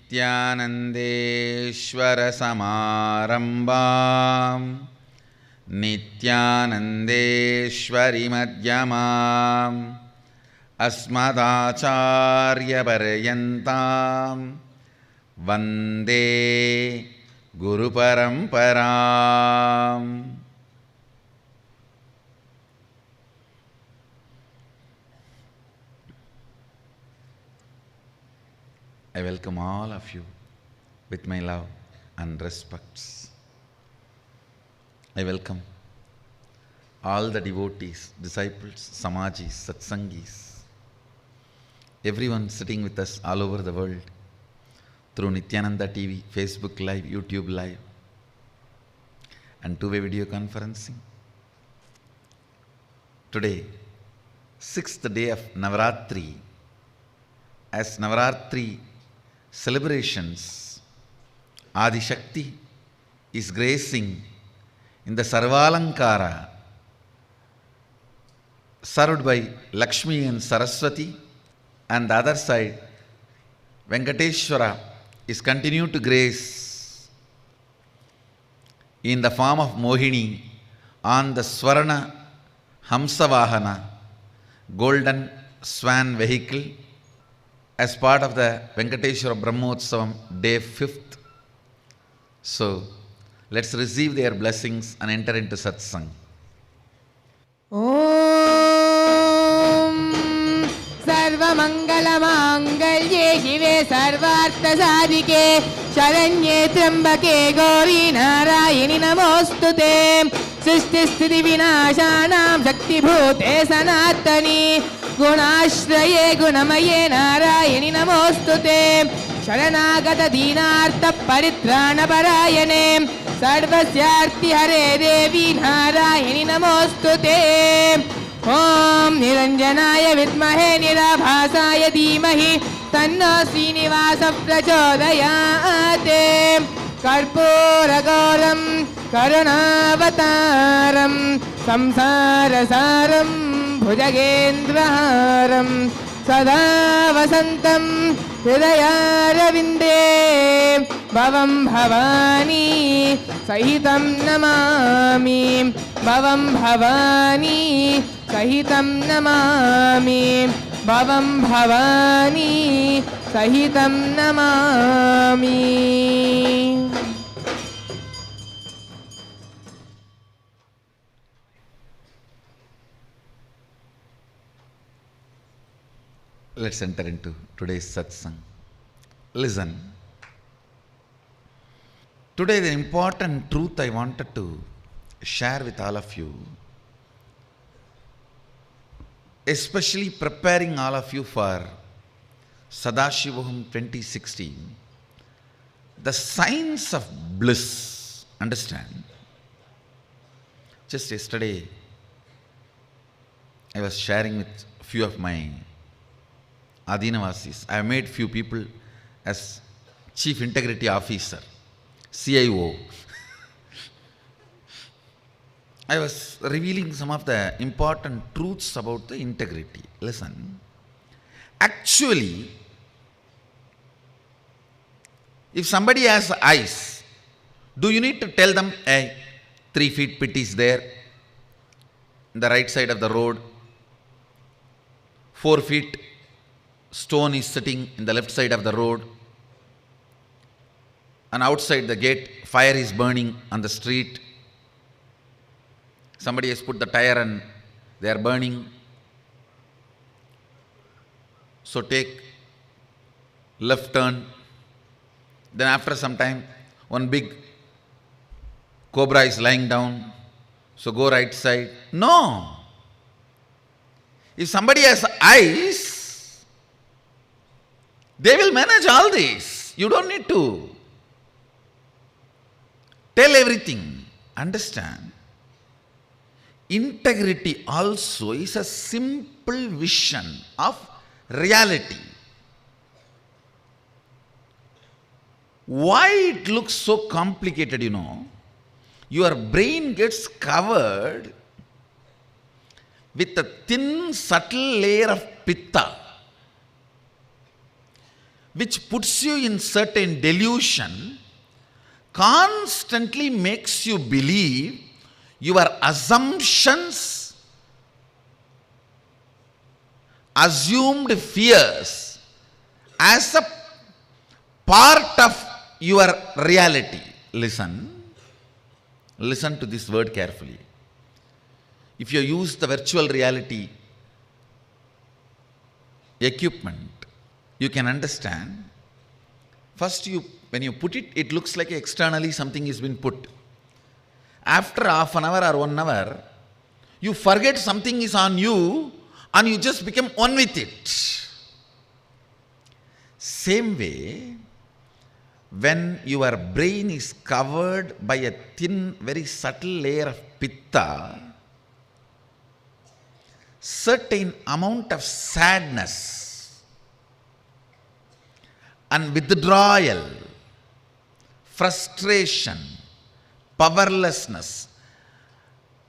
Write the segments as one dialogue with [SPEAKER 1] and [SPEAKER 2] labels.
[SPEAKER 1] नित्यानन्देश्वरसमारम्भां नित्यानन्देश्वरिमध्यमाम् अस्मदाचार्यपर्यन्तां वन्दे गुरुपरम्पराम्. I welcome all of you with my love and respects. I welcome all the devotees, disciples, samajis, satsangis, everyone sitting with us all over the world through Nityananda TV, Facebook Live, YouTube Live, and two-way video conferencing. Today, 6th day of Navaratri. As Navaratri celebrations, Adi Shakti is gracing in the Sarvalankara, served by Lakshmi and Saraswati, and the other side, Venkateshwara is continued to grace in the form of Mohini on the Swarna Hamsavahana, golden swan vehicle, as part of the Venkateshwara Brahmotsavam, day 5th. So, let's receive their blessings and enter into satsang.
[SPEAKER 2] Om Sarvamangala Mangalye Shive Sarvartha Sadhike Sharanye Trambake Gauri Narayani Namostute Srishti Sthiti Vinashanam Shakti Bhute Sanatani Gunashraye Gunamaye Narayani Namostute Sharanagata Dinartha Paritrana Parayane Sarvasyarthi Hare Devi Narayani Namostute Om Niranjanaya Vidmahe Nirabhasaya Dhimahi Tanno Srinivasa Prachodayate Karpuragauram Karunavataram Samsarasaram Bhujagendraharam Sada Vasantam Hridayarvinde Bhavam Bhavani Sahitam Namami Bhavam Bhavani Sahitam Namami Bhavam Bhavani Sahitam Namami.
[SPEAKER 1] Let's enter into today's satsang. Listen. Today the important truth I wanted to share with all of you, especially preparing all of you for Sadashivaham 2016, the signs of bliss. Understand? Just yesterday, I was sharing with a few of my Adinavasis. I have made few people as Chief Integrity Officer, CIO. I was revealing some of the important truths about the integrity. Listen. Actually, if somebody has eyes, do you need to tell them, hey, 3 feet pit is there, in the right side of the road, 4 feet stone is sitting in the left side of the road, and outside the gate fire is burning on the street. Somebody has put the tire and they are burning. So take left turn. Then after some time, one big cobra is lying down. So go right side. No. If somebody has eyes, they will manage all this. You don't need to tell everything. Understand? Integrity also is a simple vision of reality. Why it looks so complicated, you know? Your brain gets covered with a thin, subtle layer of pitta, which puts you in certain delusion, constantly makes you believe your assumptions, assumed fears as a part of your reality. Listen to this word carefully. If you use the virtual reality equipment, you can understand. First, when you put it, it looks like externally something has been put. After half an hour or 1 hour, you forget something is on you and you just become one with it. Same way, when your brain is covered by a thin, very subtle layer of pitta, certain amount of sadness and withdrawal, frustration, powerlessness,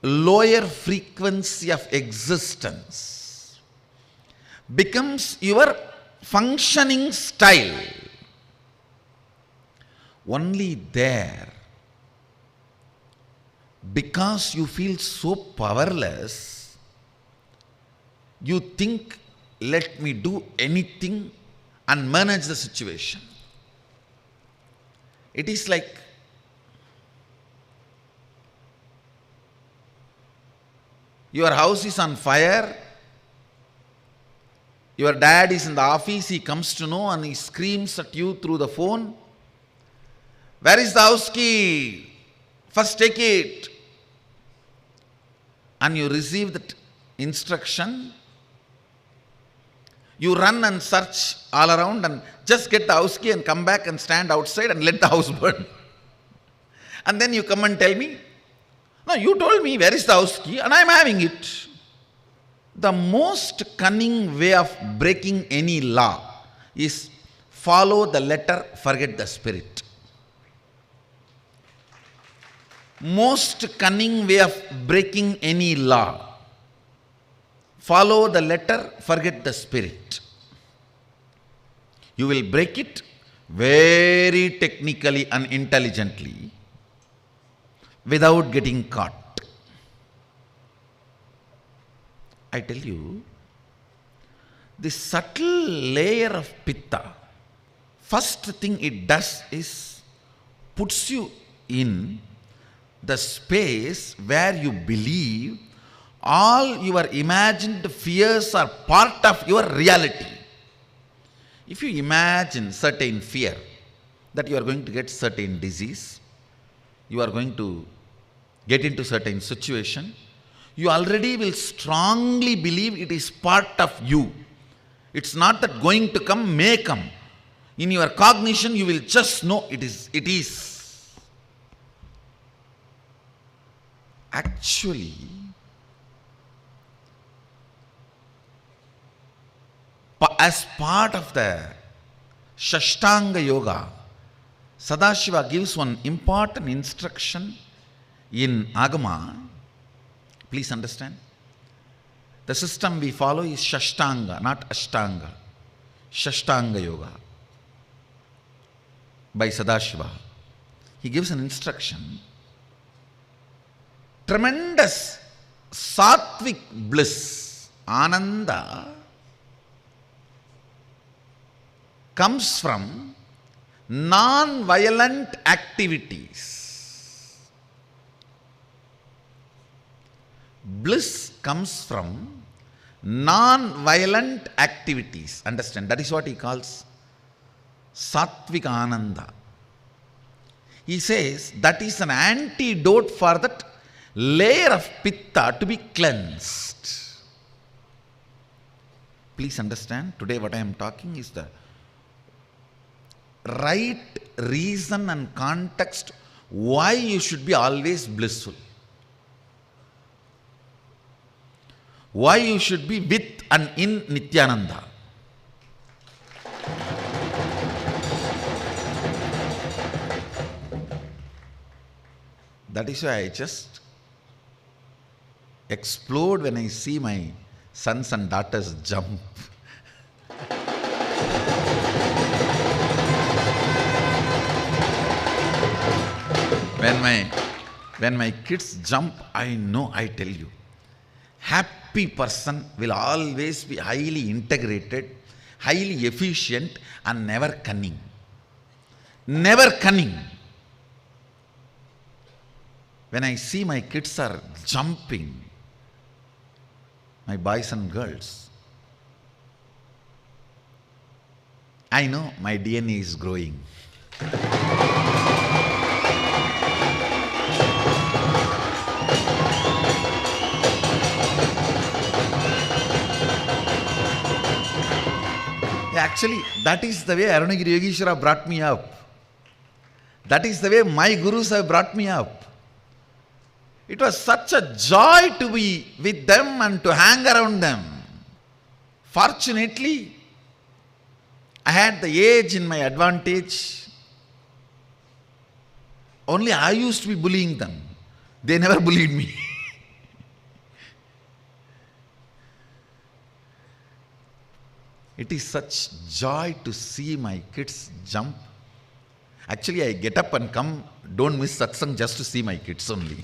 [SPEAKER 1] lower frequency of existence becomes your functioning style. Only there, because you feel so powerless, you think, let me do anything and manage the situation. It is like your house is on fire, your dad is in the office, he comes to know and he screams at you through the phone, where is the house key? First take it. And you receive that instruction. You run and search all around and just get the house key and come back and stand outside and let the house burn. And then you come and tell me, no, you told me where is the house key and I am having it. The most cunning way of breaking any law is follow the letter, forget the spirit. Most cunning way of breaking any law. Follow the letter, forget the spirit. You will break it very technically and intelligently without getting caught. I tell you, this subtle layer of pitta, first thing it does is puts you in the space where you believe all your imagined fears are part of your reality. If you imagine certain fear that you are going to get certain disease, you are going to get into certain situation, you already will strongly believe it is part of you. It's not that going to come, may come. In your cognition, you will just know it is. Actually, as part of the Shashtanga Yoga, Sadashiva gives one important instruction in Agama. Please understand. The system we follow is Shashtanga, not Ashtanga. Shashtanga Yoga by Sadashiva. He gives an instruction. Tremendous sattvic bliss, ananda, comes from non-violent activities. Bliss comes from non-violent activities. Understand? That is what he calls sattvic ananda. He says that is an antidote for that layer of pitta to be cleansed. Please understand, today what I am talking is the right reason and context why you should be always blissful. Why you should be with and in Nityananda. That is why I just explode when I see my sons and daughters jump. when my kids jump, I know, I tell you, happy person will always be highly integrated, highly efficient, and never cunning. Never cunning. When I see my kids are jumping, my boys and girls, I know my DNA is growing. Actually, that is the way Arunagiri Yogeshwara brought me up. That is the way my gurus have brought me up. It was such a joy to be with them and to hang around them. Fortunately, I had the age in my advantage. Only I used to be bullying them. They never bullied me. It is such joy to see my kids jump. Actually, I get up and come, don't miss satsang just to see my kids only.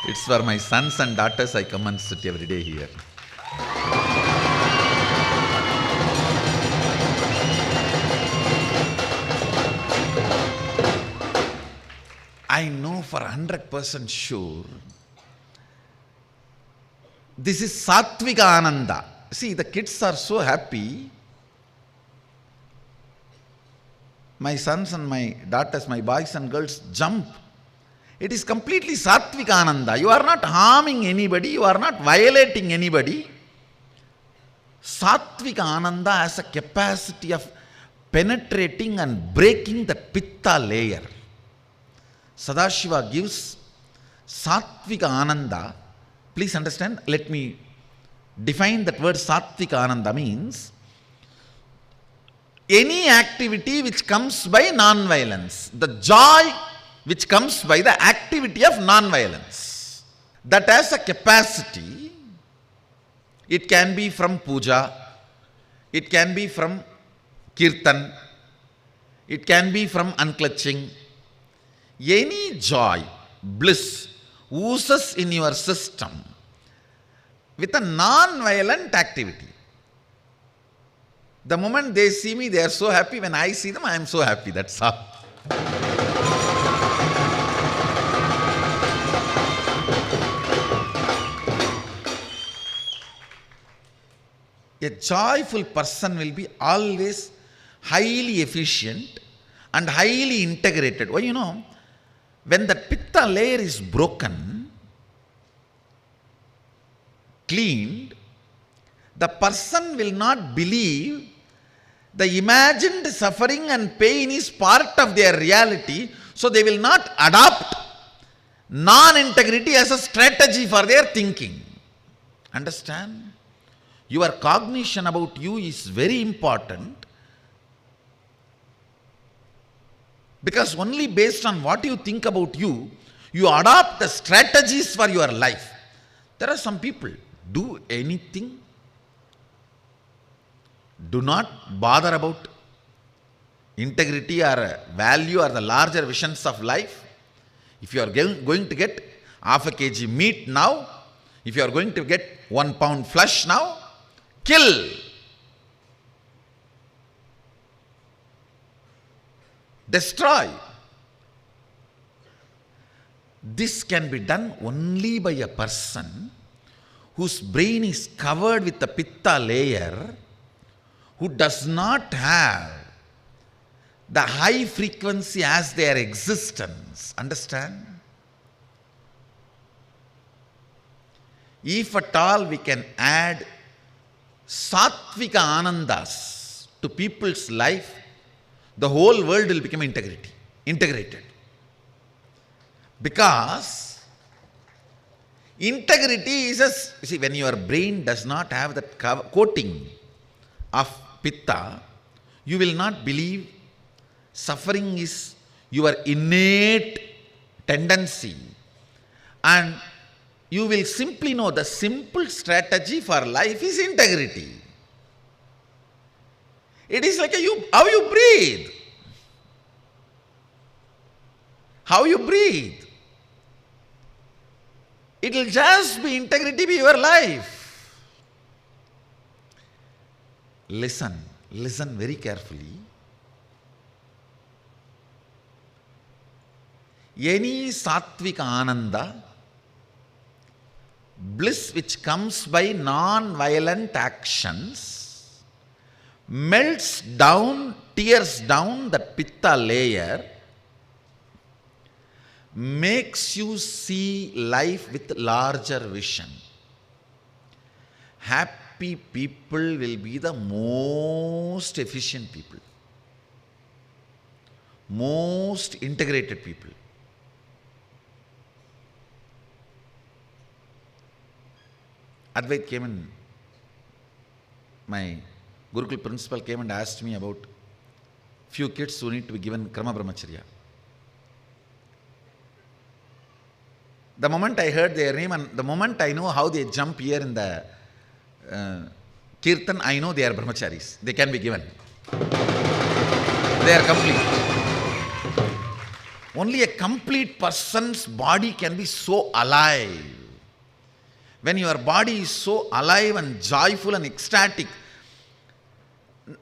[SPEAKER 1] It's for my sons and daughters I come and sit every day here. I know for 100% sure this is Sattvika Ananda. See, the kids are so happy. My sons and my daughters, my boys and girls jump. It is completely Sattvika Ananda. You are not harming anybody, you are not violating anybody. Sattvika Ananda has a capacity of penetrating and breaking the Pitta layer. Sadashiva gives Sattvika Ananda. Please understand, let me define that word. Sattvika Ananda means any activity which comes by non-violence, the joy which comes by the activity of non-violence. That has a capacity. It can be from puja, it can be from kirtan, it can be from unclutching. Any joy, bliss oozes in your system with a non-violent activity. The moment they see me, they are so happy. When I see them, I am so happy. That's all. A joyful person will be always highly efficient and highly integrated. Well, you know, when the Pitta layer is broken, cleaned, the person will not believe the imagined suffering and pain is part of their reality, so they will not adopt non-integrity as a strategy for their thinking. Understand? Your cognition about you is very important, because only based on what you think about you, you adopt the strategies for your life. There are some people, do anything, do not bother about integrity or value or the larger visions of life. If you are going to get half a kg meat now, if you are going to get 1 pound flesh now, kill. Destroy. This can be done only by a person whose brain is covered with the Pitta layer, who does not have the high frequency as their existence. Understand? If at all we can add Sattvika Anandas to people's life, the whole world will become integrated. Because integrity is see, when your brain does not have that coating of Pitta, you will not believe suffering is your innate tendency, and you will simply know the simple strategy for life is integrity. It is like how you breathe. How you breathe. It will just be integrity be your life. Listen very carefully. Any sattvic ananda, bliss which comes by non-violent actions, melts down, tears down the pitta layer, makes you see life with larger vision. Happy people will be the most efficient people, most integrated people. Advait came and my Gurukul principal came and asked me about few kids who need to be given Krama Brahmacharya. The moment I heard their name and the moment I know how they jump here in the Kirtan, I know they are Brahmacharis. They can be given. They are complete. Only a complete person's body can be so alive. When your body is so alive and joyful and ecstatic,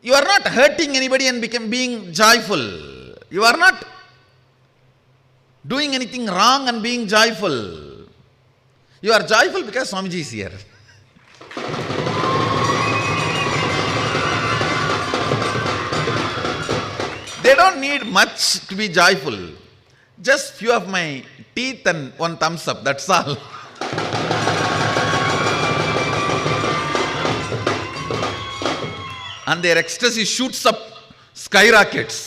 [SPEAKER 1] you are not hurting anybody and being joyful. You are not doing anything wrong and being joyful. You are joyful because Swamiji is here. They don't need much to be joyful. Just few of my teeth and one thumbs up, that's all. And their ecstasy shoots up, skyrockets.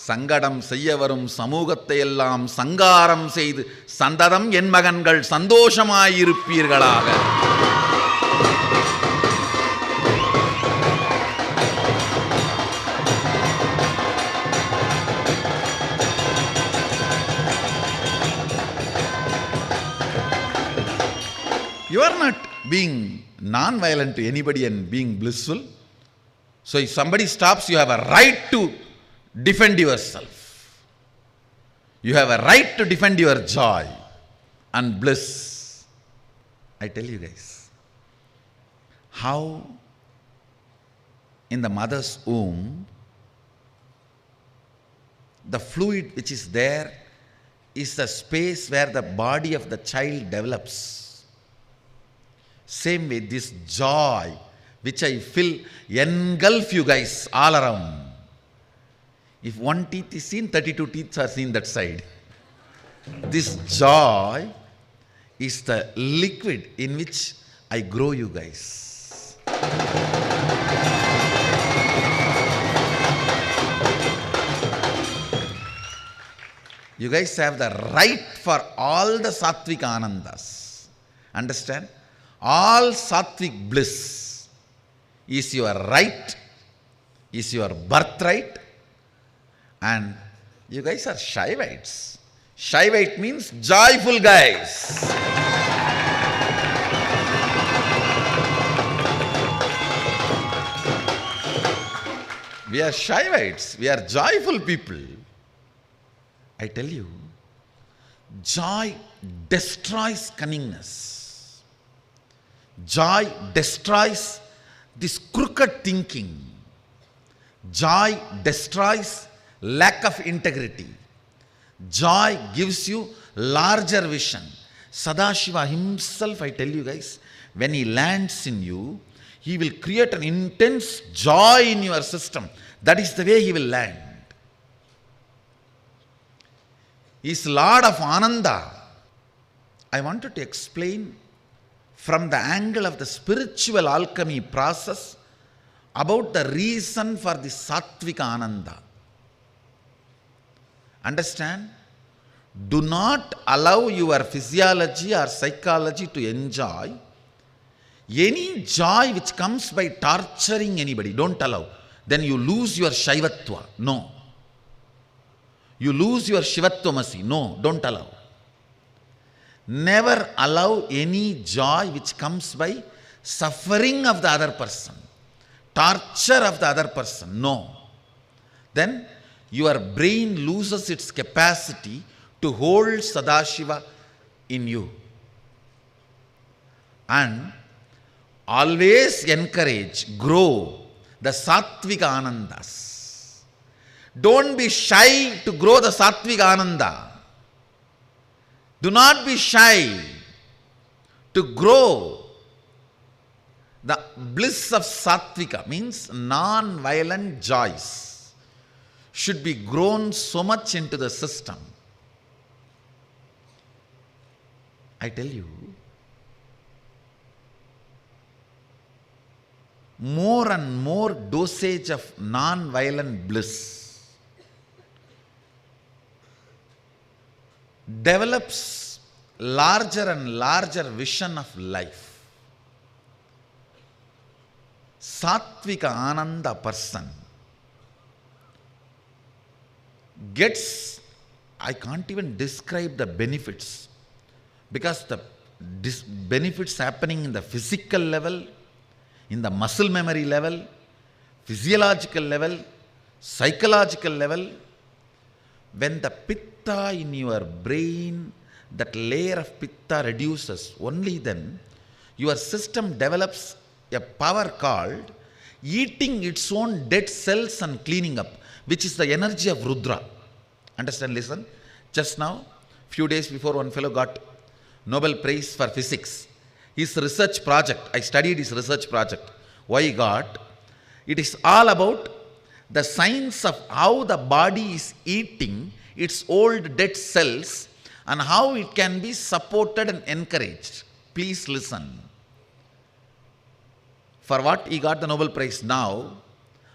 [SPEAKER 1] சங்கடம் செய்ய வரும் சமூகத்தை எல்லாம் சங்காரம் செய்து சந்ததம் என் மகன்கள் சந்தோஷமாயிருப்பீர்களாக. You are not being non-violent to anybody and being blissful. So if somebody stops, you have a right to defend yourself. You have a right to defend your joy and bliss. I tell you guys, how in the mother's womb, the fluid which is there is the space where the body of the child develops. Same way, this joy which I feel engulf you guys all around. If one teeth is seen, 32 teeth are seen that side. This joy is the liquid in which I grow you guys. You guys have the right for all the sattvic anandas. Understand? All sattvic bliss is your right, is your birthright, and you guys are Shaivites. Shaivite means joyful guys. We are Shaivites. We are joyful people. I tell you, joy destroys cunningness. Joy destroys this crooked thinking. Joy destroys lack of integrity. Joy gives you larger vision. Sadashiva himself, I tell you guys, when he lands in you, he will create an intense joy in your system. That is the way he will land. He is Lord of Ananda. I wanted to explain from the angle of the spiritual alchemy process about the reason for the Sattvika Ananda. Understand? Do not allow your physiology or psychology to enjoy any joy which comes by torturing anybody. Don't allow. Then you lose your Shaivatva. No. You lose your Shivattvamasi. No, don't allow. Never allow any joy which comes by suffering of the other person, torture of the other person. No. Then your brain loses its capacity to hold Sadashiva in you. And always encourage, grow the Sattvika Anandas. Don't be shy to grow the Sattvika Ananda. Do not be shy to grow the bliss of Sattvika, means non-violent joys, should be grown so much into the system. I tell you, more and more dosage of non-violent bliss develops larger and larger vision of life. Sattvika Ananda person gets, I can't even describe the benefits, because the benefits happening in the physical level, in the muscle memory level, physiological level, psychological level. When the pitta in your brain, that layer of pitta reduces, only then your system develops a power called eating its own dead cells and cleaning up, which is the energy of Rudra. Understand? Listen. Just now, few days before, one fellow got Nobel Prize for Physics. His research project, I studied his research project. Why he got? It is all about the science of how the body is eating its old dead cells and how it can be supported and encouraged. Please listen. For what he got the Nobel Prize now,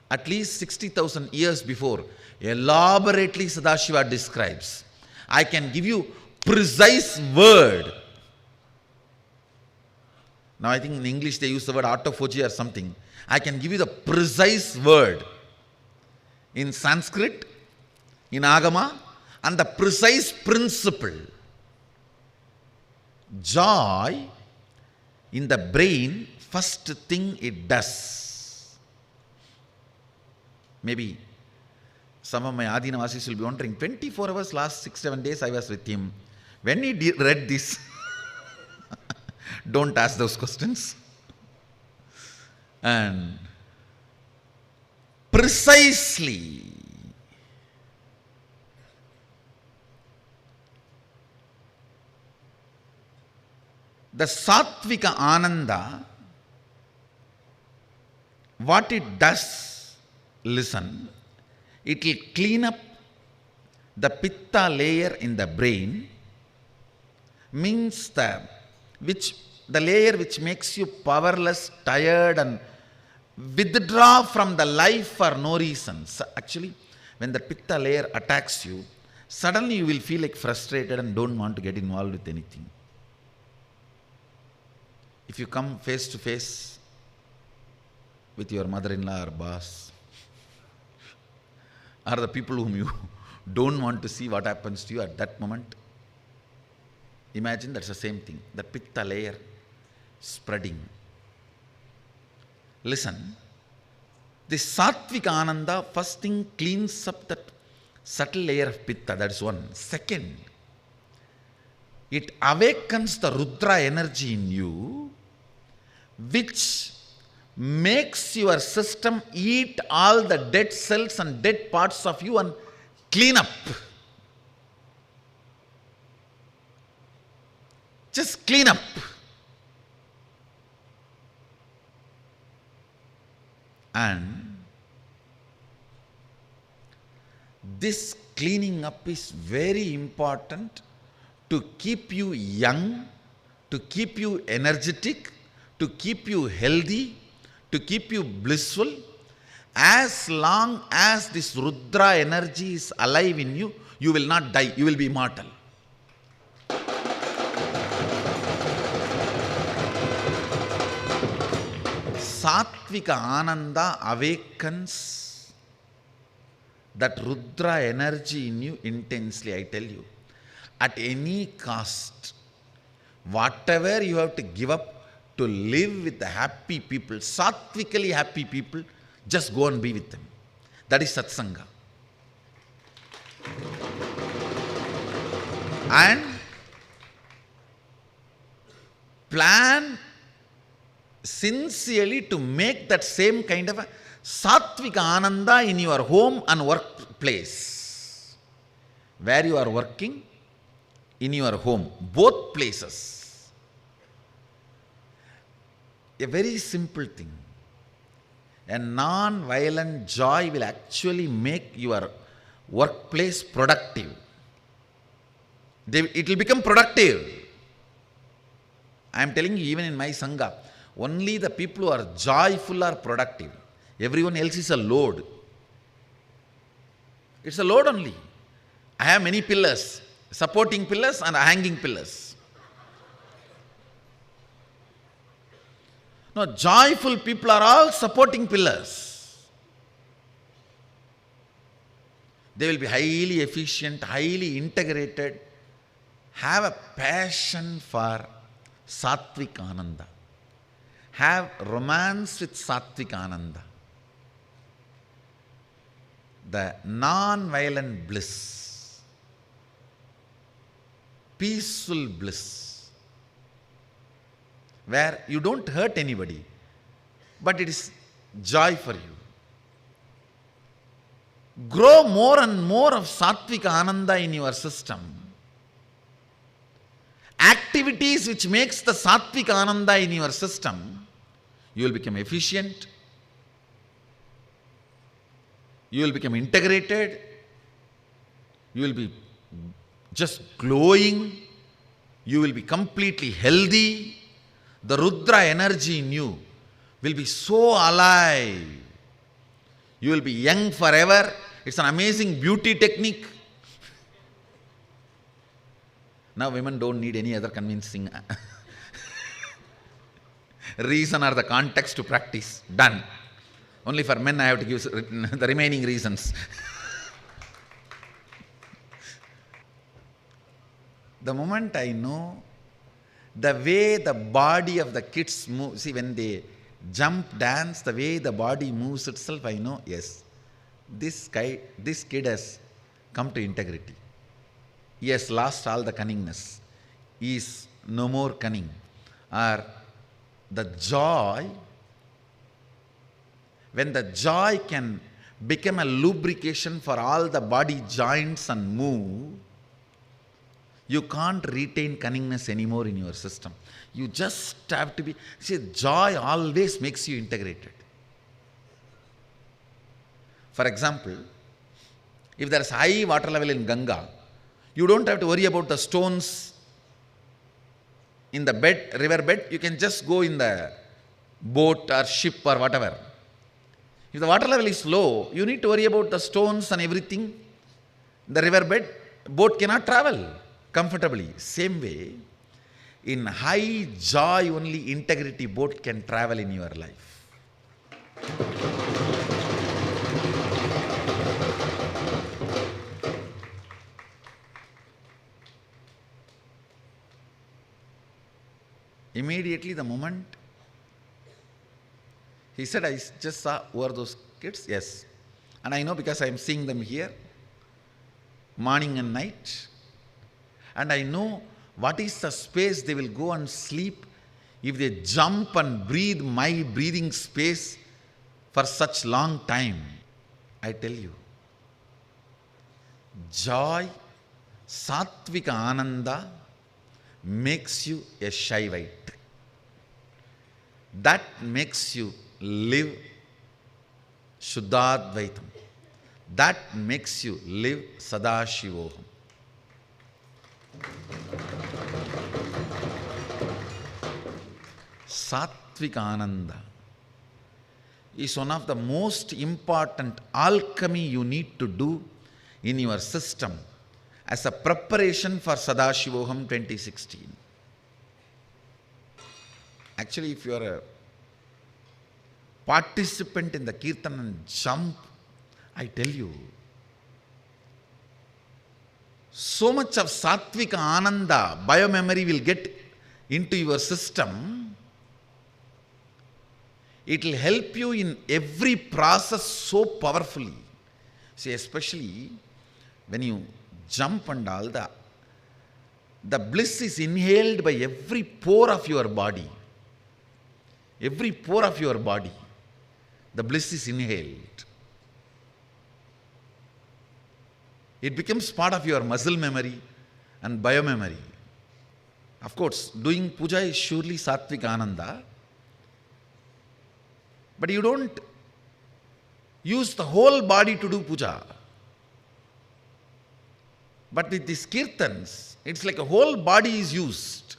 [SPEAKER 1] at least 60,000 years before, elaborately Sadashiva describes. I can give you precise word. Now I think in English they use the word autophagy or something. I can give you the precise word in Sanskrit, in Agama, and the precise principle. Joy in the brain, first thing it does. Maybe some of my Adinavasis will be wondering, 24 hours last 6-7 days I was with him. When he read this, don't ask those questions. And precisely the Sattvika Ananda, what it does, listen, it will clean up the pitta layer in the brain, means the layer which makes you powerless, tired, and withdraw from the life for no reason. So actually, when the pitta layer attacks you, suddenly you will feel like frustrated and don't want to get involved with anything. If you come face to face with your mother-in-law or boss, or the people whom you don't want to see what happens to you at that moment, imagine that's the same thing, the pitta layer spreading. Listen, this Sattvika Ananda first thing cleans up that subtle layer of pitta, that is one. Second, it awakens the Rudra energy in you, which makes your system eat all the dead cells and dead parts of you and clean up. Just clean up. And this cleaning up is very important to keep you young, to keep you energetic, to keep you healthy, to keep you blissful. As long as this Rudra energy is alive in you, you will not die, you will be immortal. Sattvika Ananda awakens that Rudra energy in you intensely, I tell you. At any cost, whatever you have to give up to live with the happy people, sattvically happy people, just go and be with them. That is satsanga. And plan sincerely to make that same kind of a sattvika ananda in your home and workplace. Where you are working, in your home, both places. A very simple thing. A non-violent joy will actually make your workplace productive. It will become productive. I am telling you, even in my Sangha, only the people who are joyful are productive. Everyone else is a load. It's a load only. I have many pillars, supporting pillars and hanging pillars. No, joyful people are all supporting pillars. They will be highly efficient, highly integrated, have a passion for Sattvic Ananda, have romance with Sattvic Ananda, the non-violent bliss, peaceful bliss, where you don't hurt anybody, but it is joy for you. Grow more and more of Sattvic Ananda in your system. Activities which makes the Sattvic Ananda in your system, you will become efficient, you will become integrated, you will be just glowing, you will be completely healthy. The Rudra energy in you will be so alive. You will be young forever. It's an amazing beauty technique. Now women don't need any other convincing reason or the context to practice. Done. Only for men I have to give the remaining reasons. The moment I know the way the body of the kids move, see when they jump, dance, the way the body moves itself, I know, yes, this kid has come to integrity. He has lost all the cunningness. He is no more cunning. Or the joy, when the joy can become a lubrication for all the body joints and move, you can't retain cunningness anymore in your system. You just have to be, see, joy always makes you integrated. For example, if there is high water level in Ganga, you don't have to worry about the stones in the bed, river bed. You can just go in the boat or ship or whatever. If the water level is low, you need to worry about the stones and everything. The river bed, boat cannot travel comfortably. Same way, in high joy only integrity boat can travel in your life. Immediately the moment he said, I just saw who are those kids? Yes. And I know because I am seeing them here, morning and night. And I know what is the space they will go and sleep if they jump and breathe my breathing space for such long time. I tell you, joy, Sattvika Ananda makes you a Shaivite. That makes you live Shuddhadvaitam. That makes you live Sadashivoham. Sattvika Ananda is one of the most important alchemy you need to do in your system as a preparation for Sadashivoham 2016. Actually, if you are a participant in the Kirtan and jump, I tell you, so much of Sattvika Ananda, biomemory will get into your system. It will help you in every process so powerfully. See, especially when you jump and all, the bliss is inhaled by every pore of your body. Every pore of your body, the bliss is inhaled. It becomes part of your muscle memory and biomemory. Of course, doing puja is surely sattvic ananda, but you don't use the whole body to do puja. But with these kirtans, it's like a whole body is used.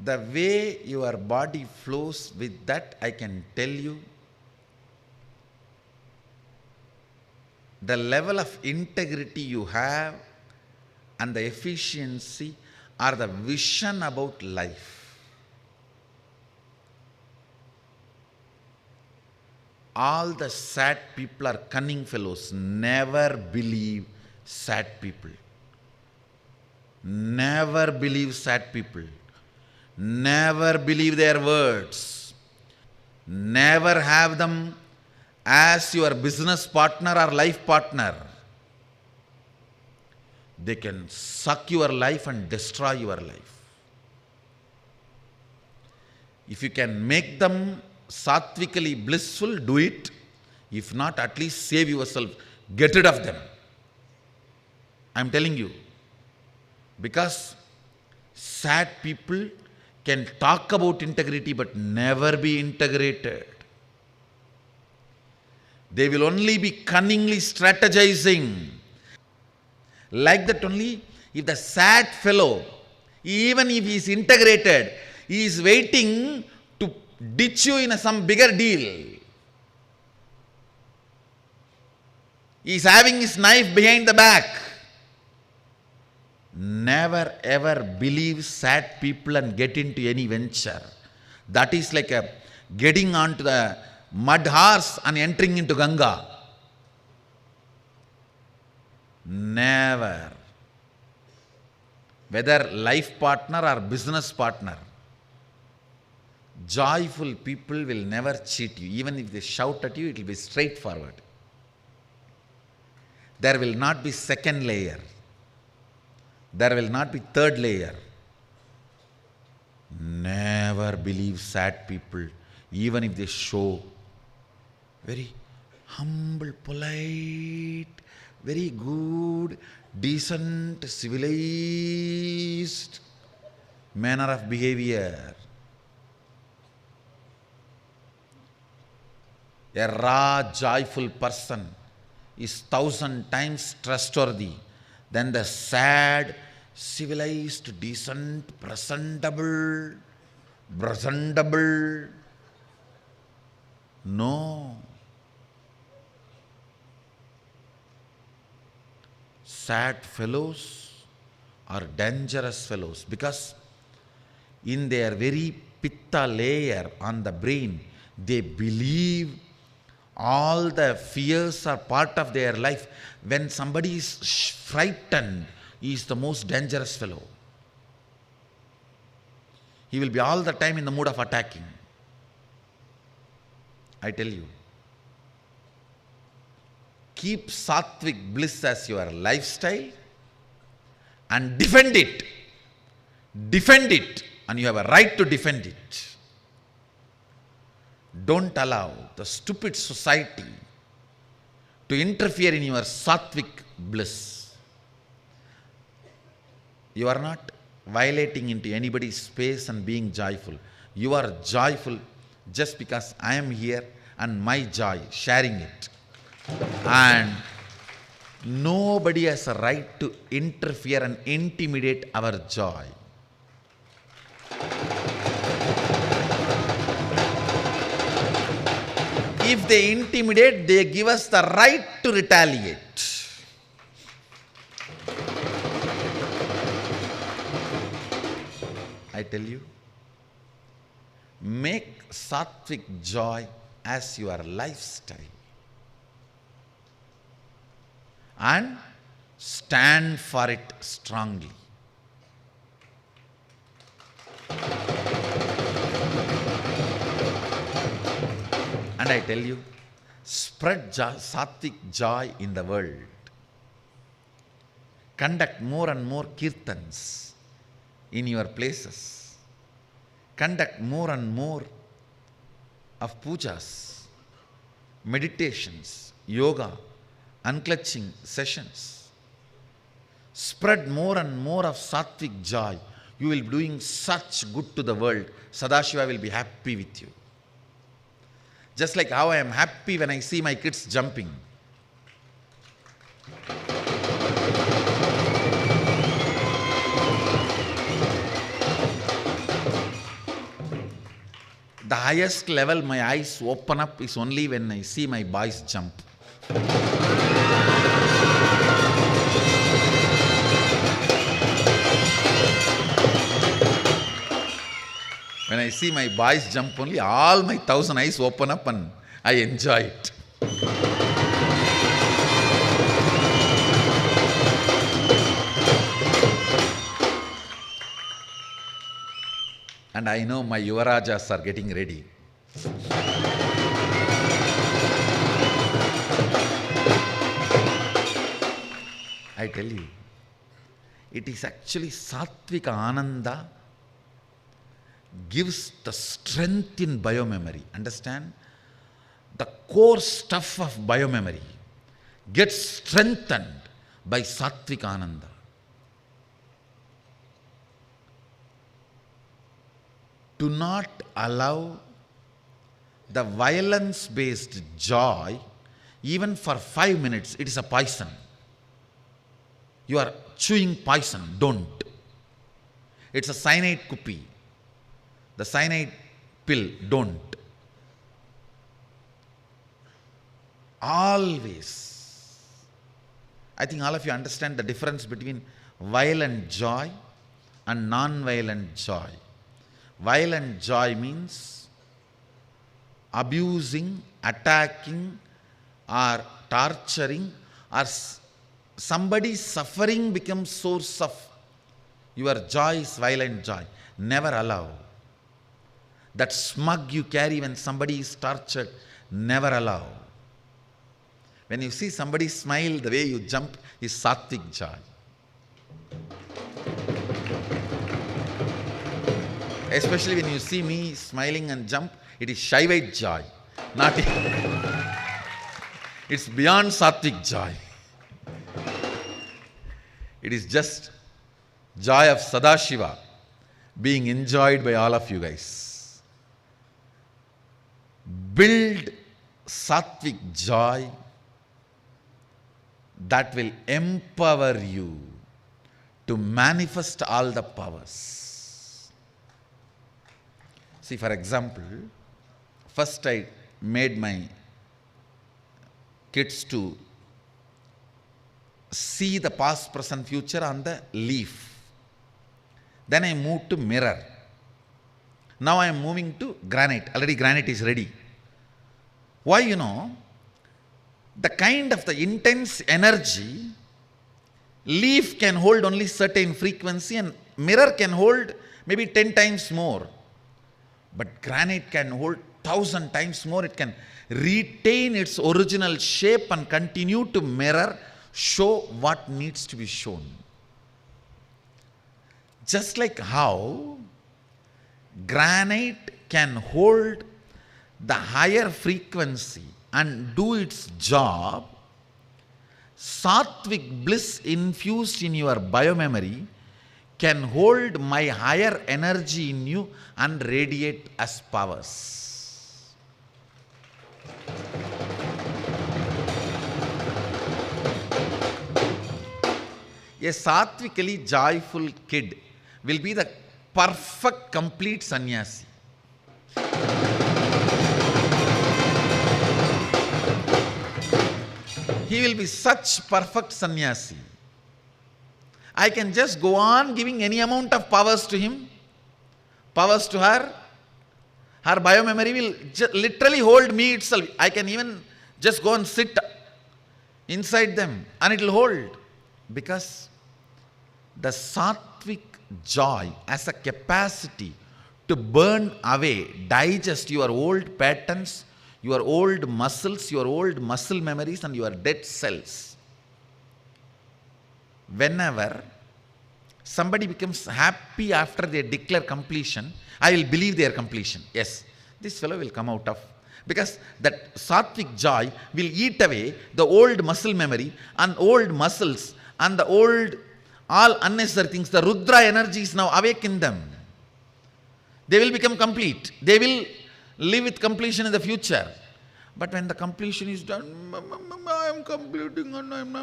[SPEAKER 1] The way your body flows with that, I can tell you, the level of integrity you have and the efficiency or the vision about life. All the sad people are cunning fellows. Never believe sad people. Never believe sad people. Never believe their words. Never have them as your business partner or life partner. They can suck your life and destroy your life. If you can make them sattvically blissful, do it. If not, at least save yourself. Get rid of them. I am telling you. Because sad people can talk about integrity but never be integrated. They will only be cunningly strategizing. Like that only, if the sad fellow, even if he is integrated, he is waiting to ditch you in some bigger deal. He is having his knife behind the back. Never ever believe sad people and get into any venture. That is like getting onto the mud horse and entering into Ganga. Never. Whether life partner or business partner, joyful people will never cheat you. Even if they shout at you, it will be straightforward. There will not be second layer. There will not be third layer. Never believe sad people, even if they show very humble, polite, very good, decent, civilized manner of behavior. A raw, joyful person is 1,000 times trustworthy than the sad, civilized, decent, presentable. No. Sad fellows are dangerous fellows because in their very pitta layer on the brain, they believe all the fears are part of their life. When somebody is frightened, he is the most dangerous fellow. He will be all the time in the mood of attacking. I tell you. Keep sattvic bliss as your lifestyle and defend it. Defend it, and you have a right to defend it. Don't allow the stupid society to interfere in your sattvic bliss. You are not violating into anybody's space and being joyful. You are joyful just because I am here and my joy, sharing it. And nobody has a right to interfere and intimidate our joy. If they intimidate, they give us the right to retaliate. I tell you, make sattvic joy as your lifestyle and stand for it strongly. And I tell you, spread sattvic joy in the world. Conduct more and more kirtans in your places. Conduct more and more of pujas, meditations, yoga, unclutching sessions. Spread more and more of sattvic joy. You will be doing such good to the world. Sadashiva will be happy with you. Just like how I am happy when I see my kids jumping. The highest level my eyes open up is only when I see my boys jump. When I see my boys jump only, all my 1,000 eyes open up and I enjoy it. And I know my Yuvarajas are getting ready. I tell you, it is actually Sattvika Ananda gives the strength in biomemory. Understand? The core stuff of biomemory gets strengthened by Sattvika Ananda. Do not allow the violence-based joy, even for 5 minutes. It is a poison. You are chewing poison. Don't. It's a cyanide kupi. The cyanide pill. Don't. Always. I think all of you understand the difference between violent joy and non-violent joy. Violent joy means abusing, attacking, or torturing, or somebody's suffering becomes source of your joy is violent joy. Never allow. That smug you carry when somebody is tortured, never allow. When you see somebody smile, the way you jump is sattvic joy. Especially when you see me smiling and jump, it is Shaivite joy. Not it's beyond sattvic joy. It is just joy of Sadashiva being enjoyed by all of you guys. Build sattvic joy that will empower you to manifest all the powers. See, for example, first I made my kids to see the past, present, future on the leaf. Then I moved to mirror. Now I am moving to granite. Already granite is ready. Why? You know, the kind of the intense energy, leaf can hold only certain frequency and mirror can hold maybe 10 times more. But granite can hold 1,000 times more. It can retain its original shape and continue to mirror, show what needs to be shown. Just like how granite can hold the higher frequency and do its job, sattvic bliss infused in your biomemory can hold my higher energy in you and radiate as powers. A sattvically joyful kid will be the perfect, complete sannyasi. He will be such perfect sannyasi. I can just go on giving any amount of powers to him, powers to her. Her biomemory will literally hold me itself. I can even just go and sit inside them and it will hold. Because the sattvic joy has a capacity to burn away, digest your old patterns, your old muscles, your old muscle memories and your dead cells. Whenever somebody becomes happy after they declare completion, I will believe their completion. Yes, this fellow will come out of, because that sattvic joy will eat away the old muscle memory and old muscles and the old, all unnecessary things. The Rudra energy is now awake in them. They will become complete. They will live with completion in the future. But when the completion is done, I am completing and I am.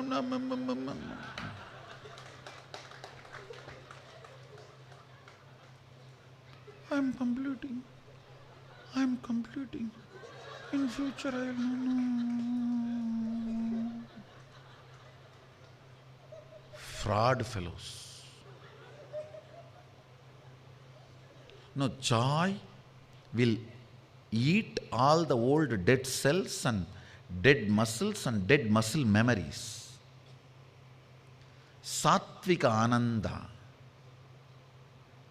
[SPEAKER 1] I am completing. I am completing. In future I will know. Fraud fellows. No, joy will eat all the old dead cells and dead muscles and dead muscle memories. Sattvika Ananda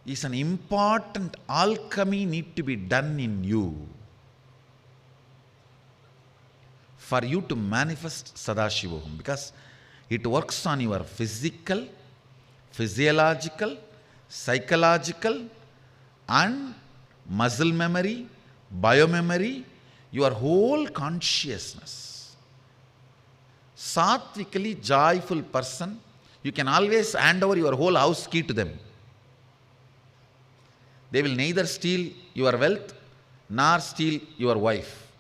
[SPEAKER 1] is an important alchemy need to be done in you for you to manifest Sadashivoham, because it works on your physical, physiological, psychological and muscle memory, biomemory, your whole consciousness. Satvikally joyful person, you can always hand over your whole house key to them. They will neither steal your wealth nor steal your wife.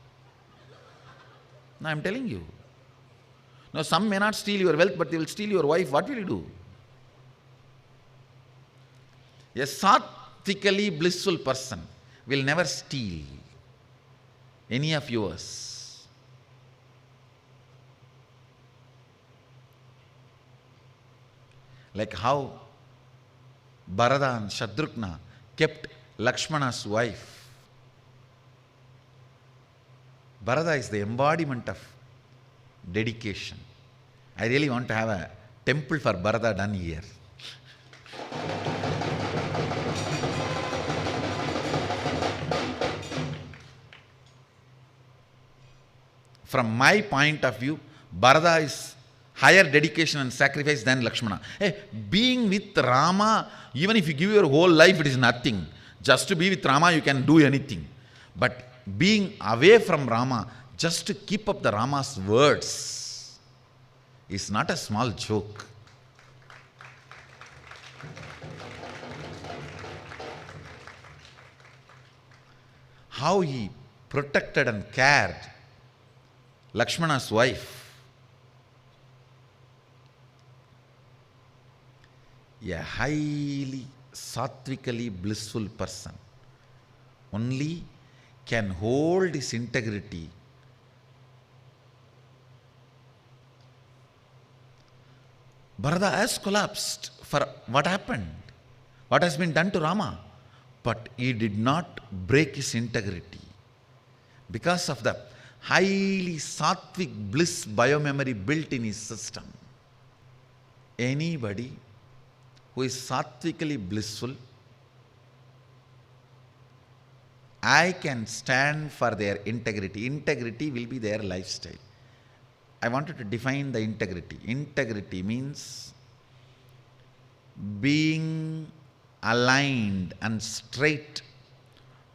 [SPEAKER 1] No, I am telling you. Now, some may not steal your wealth, but they will steal your wife. What will you do? A satvically blissful person will never steal any of yours. Like how Bharata and Shatrugna kept Lakshmana's wife. Bharata is the embodiment of dedication. I really want to have a temple for Bharata done here. From my point of view, Bharata is higher dedication and sacrifice than Lakshmana. Hey, being with Rama, even if you give your whole life, it is nothing. Just to be with Rama, you can do anything. But being away from Rama, just to keep up the Rama's words, is not a small joke. How he protected and cared Lakshmana's wife. A highly sattvically blissful person only can hold his integrity Bharata has collapsed for what happened, what has been done to Rama, but he did not break his integrity because of the highly sattvic bliss biomemory built in his system. Anybody who is sattvically blissful, I can stand for their integrity. Integrity will be their lifestyle. I wanted to define the integrity. Integrity means being aligned and straight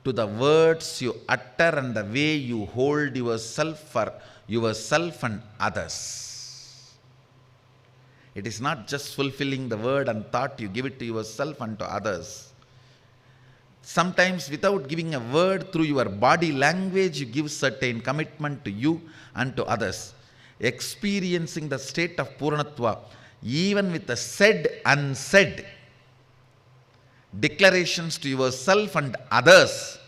[SPEAKER 1] to the words you utter and the way you hold yourself for yourself and others. It is not just fulfilling the word and thought, you give it to yourself and to others. Sometimes without giving a word, through your body language, you give certain commitment to you and to others. Experiencing the state of Purnatva, even with the said, unsaid declarations to yourself and others,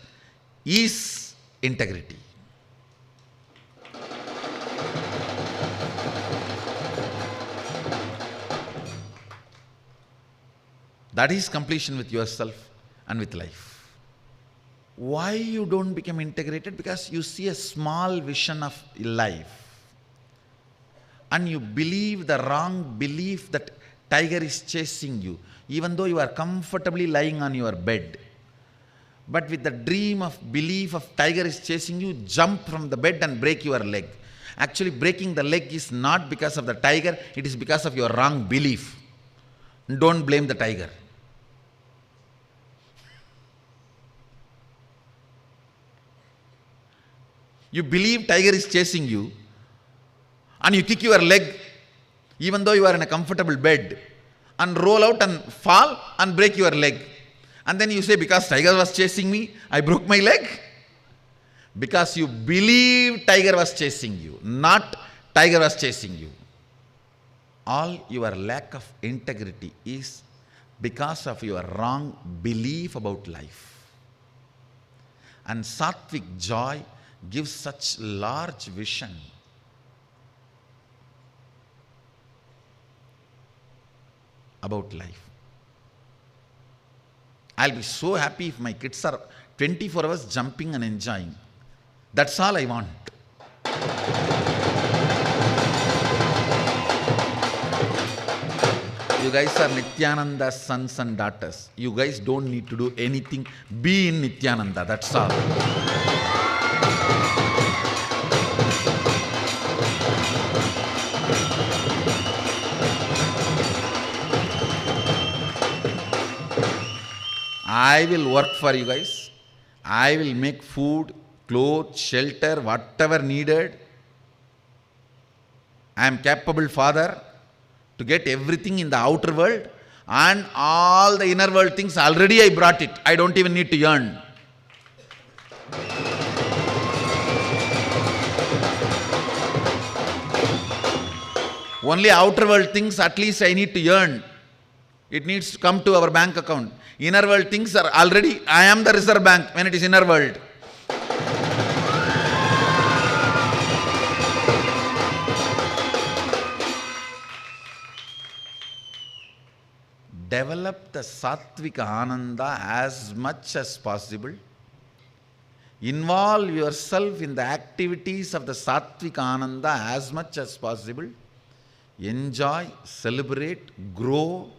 [SPEAKER 1] is integrity. That is completion with yourself and with life. Why you don't become integrated? Because you see a small vision of life and you believe the wrong belief that tiger is chasing you, even though you are comfortably lying on your bed. But with the dream of belief of tiger is chasing you, jump from the bed and break your leg. Actually, breaking the leg is not because of the tiger, it is because of your wrong belief. Don't blame the tiger. You believe tiger is chasing you and you kick your leg even though you are in a comfortable bed and roll out and fall and break your leg. And then you say, because tiger was chasing me, I broke my leg. Because you believe tiger was chasing you, not tiger was chasing you. All your lack of integrity is because of your wrong belief about life. And sattvic joy gives such large vision. About life. I'll be so happy if my kids are 24 hours jumping and enjoying. That's all I want. You guys are Nityananda's sons and daughters. You guys don't need to do anything. Be in Nityananda. That's all. I will work for you guys. I will make food, clothes, shelter, whatever needed. I am capable father to get everything in the outer world, and all the inner world things already I brought it. I don't even need to earn. Only outer world things at least I need to earn. It needs to come to our bank account. Inner world things are already, I am the Reserve Bank when it is inner world. Develop the Sattvika Ananda as much as possible. Involve yourself in the activities of the Sattvika Ananda as much as possible. Enjoy, celebrate, grow.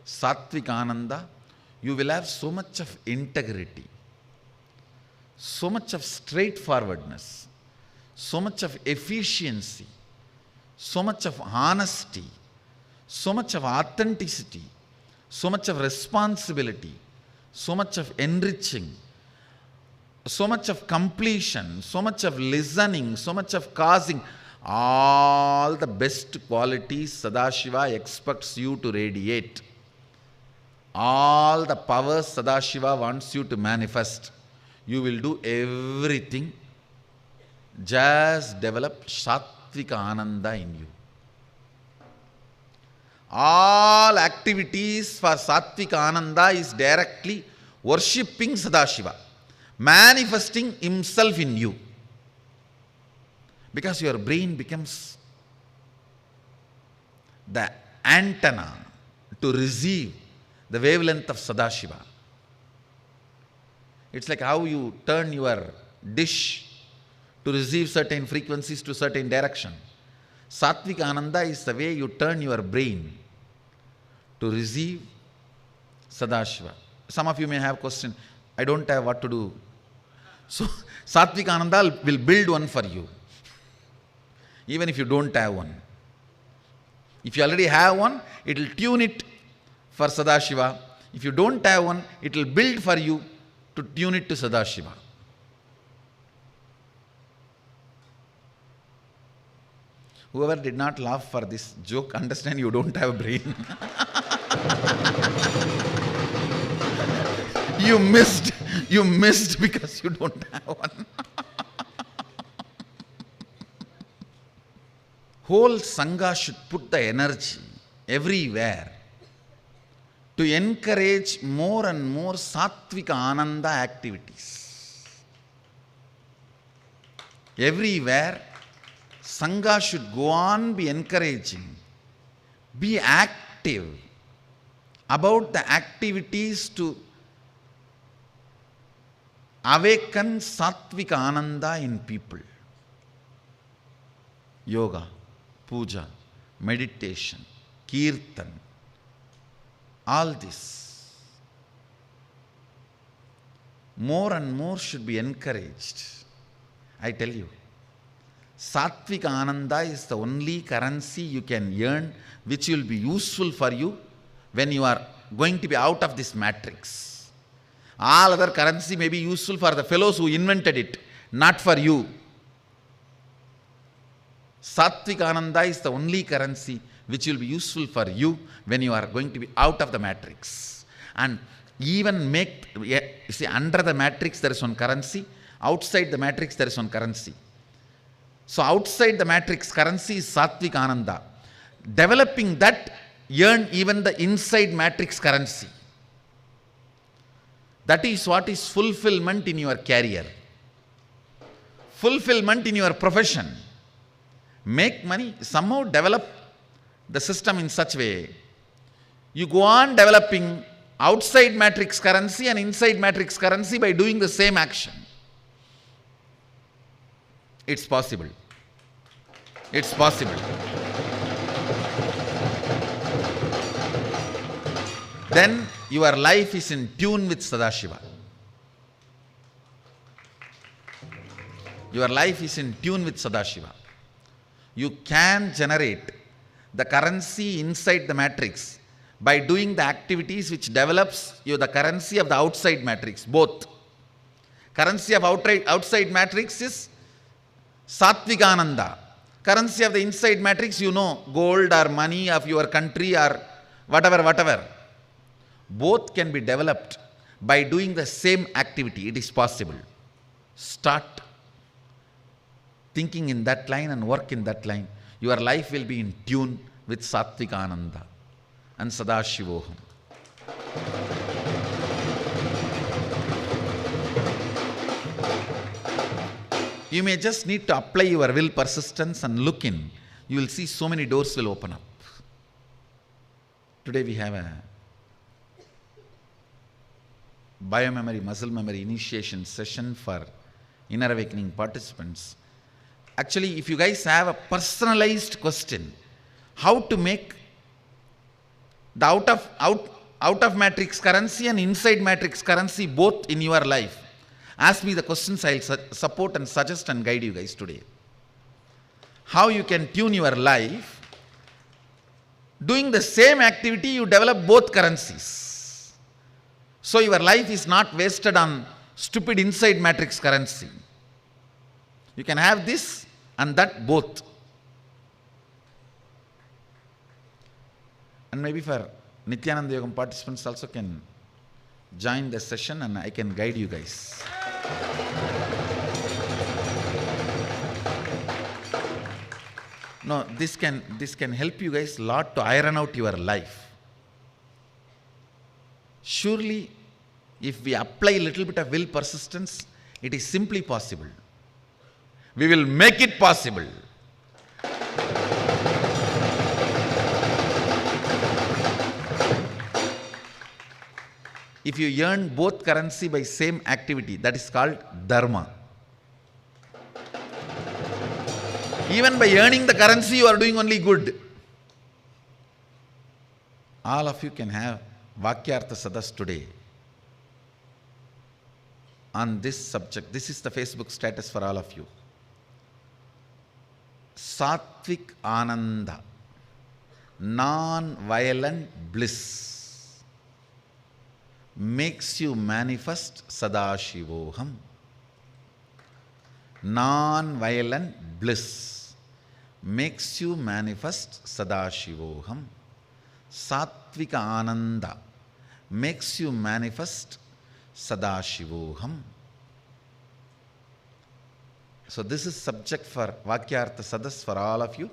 [SPEAKER 1] Sattvika Ananda, you will have so much of integrity, so much of straightforwardness, so much of efficiency, so much of honesty, so much of authenticity, so much of responsibility, so much of enriching, so much of completion, so much of listening, so much of causing. All the best qualities Sadashiva expects you to radiate. All the powers Sadashiva wants you to manifest. You will do everything. Just develop Sattvika Ananda in you. All activities for Sattvika Ananda is directly worshipping Sadashiva, manifesting himself in you. Because your brain becomes the antenna to receive the wavelength of Sadashiva. It's like how you turn your dish to receive certain frequencies to certain direction. Sattvika Ananda is the way you turn your brain to receive Sadashiva. Some of you may have question, I don't have what to do. So Sattvika Ananda will build one for you, even if you don't have one. If you already have one, it will tune it for Sadashiva. If you don't have one, it will build for you to tune it to Sadashiva. Whoever did not laugh for this joke, understand you don't have a brain. You missed because you don't have one. Whole Sangha should put the energy everywhere to encourage more and more Sattvika Ananda activities. Everywhere, Sangha should go on be encouraging, be active about the activities to awaken Sattvika Ananda in people. Yoga, puja, meditation, kirtan, all this. more and more should be encouraged. I tell you, Satvika Ananda is the only currency you can earn which will be useful for you when you are going to be out of this matrix. All other currency may be useful for the fellows who invented it, not for you. Satvika Ananda is the only currency which will be useful for you when you are going to be out of the matrix. And even you see, under the matrix there is one currency, outside the matrix there is one currency. So outside the matrix currency is Satvika Ananda. Developing that, earn even the inside matrix currency. That is what is fulfillment in your career. Fulfillment in your profession. Make money, somehow develop the system in such way. You go on developing outside matrix currency and inside matrix currency by doing the same action. It's possible. It's possible. Then your life is in tune with Sadashiva. Your life is in tune with Sadashiva. You can generate the currency inside the matrix by doing the activities which develops the currency of the outside matrix, both. Currency of outside matrix is Satvika Ananda. Currency of the inside matrix, gold or money of your country or whatever. Both can be developed by doing the same activity. It is possible. Start thinking in that line and work in that line. Your life will be in tune with Satvika Ananda and Sadashivoham. You may just need to apply your will persistence and look in. You will see so many doors will open up. Today we have a biomemory, muscle memory initiation session for inner awakening participants. Actually, if you guys have a personalized question, how to make the out of matrix currency and inside matrix currency both in your life, ask me the questions. I'll support and suggest and guide you guys today. How you can tune your life, doing the same activity, you develop both currencies. So your life is not wasted on stupid inside matrix currency. You can have this and that both. And maybe for Nityananda Yogam participants also can join the session and I can guide you guys. No, this can help you guys a lot to iron out your life. Surely, if we apply a little bit of will persistence, it is simply possible. We will make it possible. If you earn both currency by same activity, that is called dharma. Even by earning the currency, you are doing only good. All of you can have Vakyartha Sadas today on this subject. This is the Facebook status for all of you. Satvik Ananda, non-violent bliss, makes you manifest Sadashivoham. Non-violent bliss makes you manifest Sadashivoham. Satvika Ananda makes you manifest Sadashivoham. So this is subject for Vakyartha Sadas for all of you.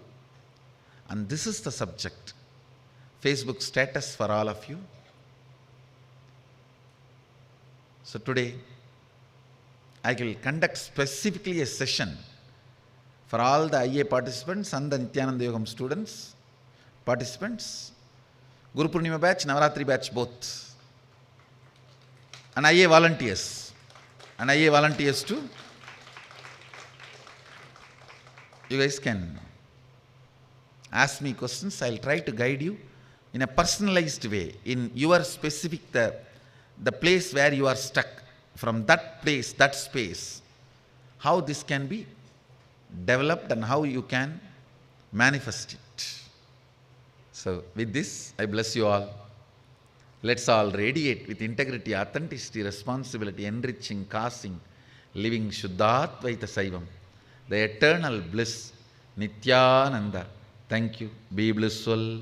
[SPEAKER 1] And this is the subject, Facebook status for all of you. So today, I will conduct specifically a session for all the IA participants and the Nityananda Yogam students, participants, Guru Purnima batch, Navaratri batch both, and IA volunteers, too. You guys can ask me questions. I'll try to guide you in a personalized way in your specific, the place where you are stuck. from that place, that space, how this can be developed and how you can manifest it. So with this, I bless you all. Let's all radiate with integrity, authenticity, responsibility, enriching, causing, living Shuddhadvaita Saivam, the eternal bliss, Nityananda. Thank you. Be blissful.